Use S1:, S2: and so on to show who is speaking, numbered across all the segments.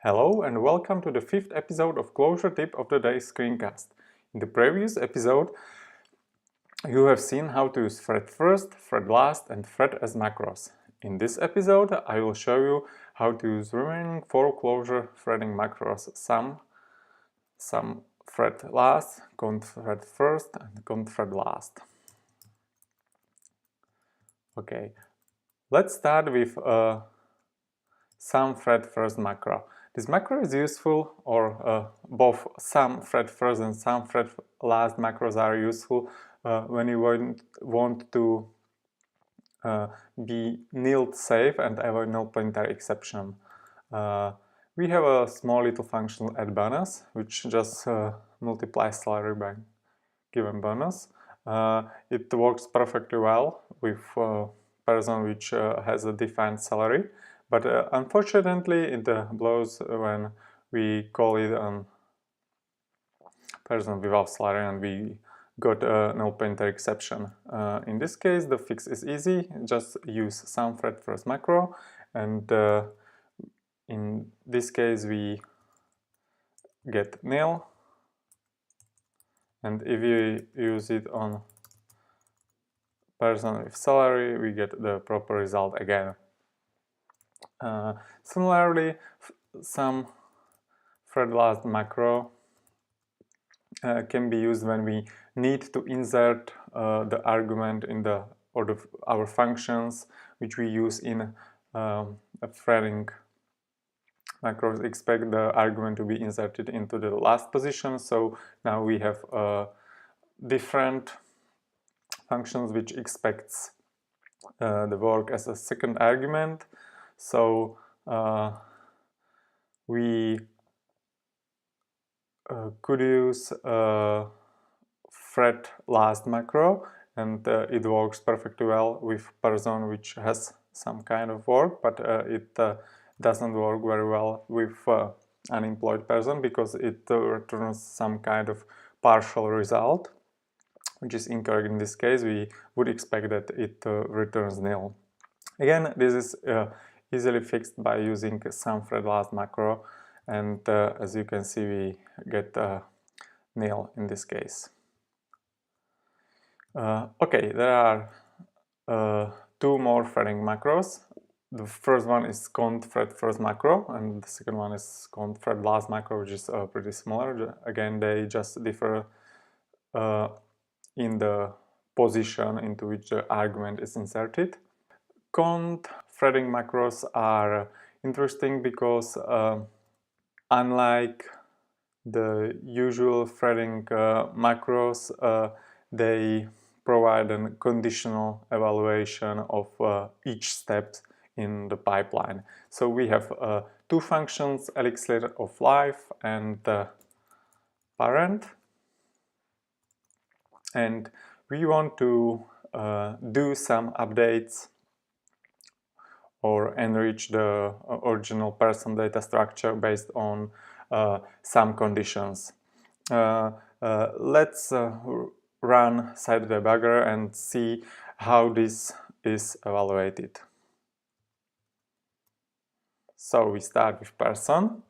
S1: Hello and welcome to the 5th episode of Clojure Tip of the Day screencast. In the previous episode, you have seen how to use thread first, thread last and thread as macros. In this episode, I will show you how to use remaining 4 Clojure threading macros: sum thread last, count thread first and count thread last. Okay, let's start with sum thread first macro. This macro is useful, or both sum thread first and sum thread last macros are useful when you want to be nil safe and avoid null pointer exception. We have a small little function add bonus, which just multiplies salary by given bonus. It works perfectly well with a person which has a defined salary, but unfortunately it blows when we call it a person without salary and we got a null pointer exception. In this case the fix is easy, just use sum thread first macro, and in this case we get nil, and if you use it on person with salary, we get the proper result again. Similarly, sum thread last macro can be used when we need to insert the argument in our functions which we use in a threading macros. Expect the argument to be inserted into the last position, so now we have different functions which expects the work as a second argument. So we could use thread last macro, and it works perfectly well with person which has some kind of work, but it doesn't work very well with unemployed person because it returns some kind of partial result, which is incorrect. In this case, we would expect that it returns nil. Again, this is easily fixed by using sum thread last macro, and as you can see, we get nil in this case. Okay, there are 2 more threading macros. The first one is count thread first macro, and the second one is count thread last macro, which is pretty similar. Again, they just differ in the position into which the argument is inserted. Count threading macros are interesting because unlike the usual threading macros, they provide a conditional evaluation of each step in the pipeline. So we have 2 functions, elixir of life and parent, and we want to do some updates or enrich the original person data structure based on some conditions. Let's run site debugger and see how this is evaluated. So we start with person,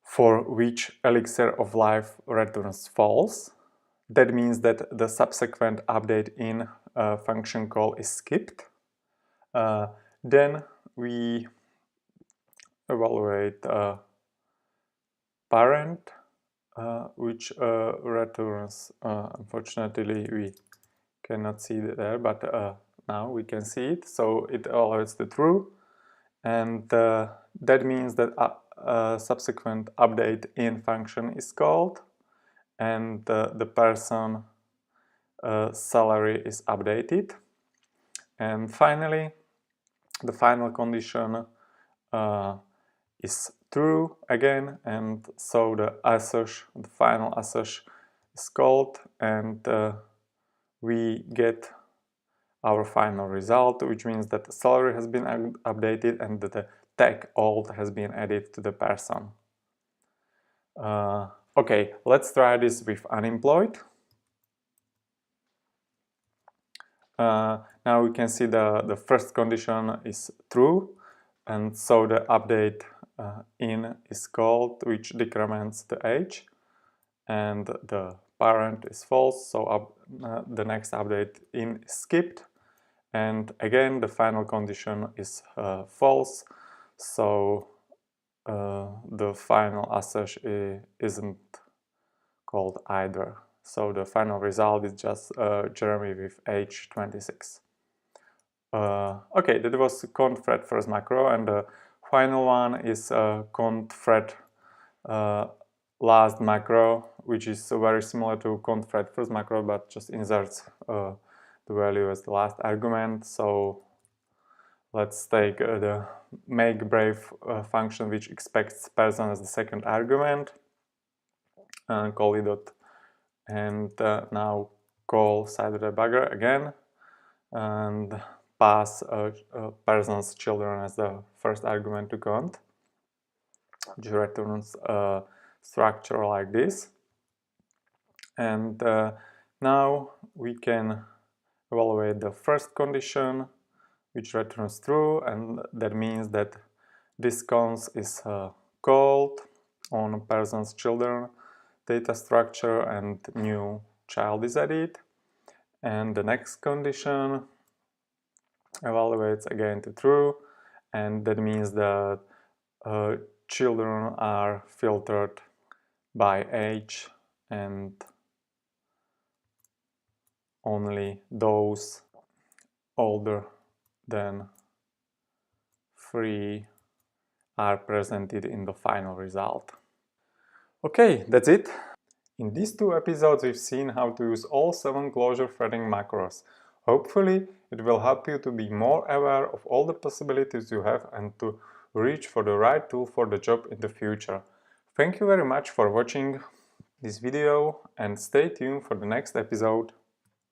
S1: for which elixir of life returns false. That means that the subsequent update in function call is skipped. Then we evaluate parent, which returns, unfortunately we cannot see it there, but now we can see it, so it evaluates the true, and that means that a subsequent update in function is called, and the person salary is updated. And finally, the final condition is true again, and so the final assoc is called, and we get our final result, which means that the salary has been updated and that the tag old has been added to the person. Okay, let's try this with unemployed. Now we can see the first condition is true, and so the update in is called, which decrements the age, and the parent is false, so the next update in is skipped, and again the final condition is false, so the final hash isn't called either. So the final result is just Jeremy with age 26. Okay, that was cont thread first macro, and the final one is cont thread last macro, which is very similar to cont thread first macro, but just inserts the value as the last argument. So let's take the make brave function, which expects person as the second argument, and call it dot, and now call side debugger again, and pass person's children as the first argument to cont, which returns a structure like this. And now we can evaluate the first condition, which returns true, and that means that this cons is called on person's children data structure and new child is added. And the next condition evaluates again to true, and that means that children are filtered by age, and only those older than 3 are presented in the final result. Okay, that's it. In these 2 episodes we've seen how to use all 7 Clojure threading macros. Hopefully it will help you to be more aware of all the possibilities you have and to reach for the right tool for the job in the future. Thank you very much for watching this video and stay tuned for the next episode.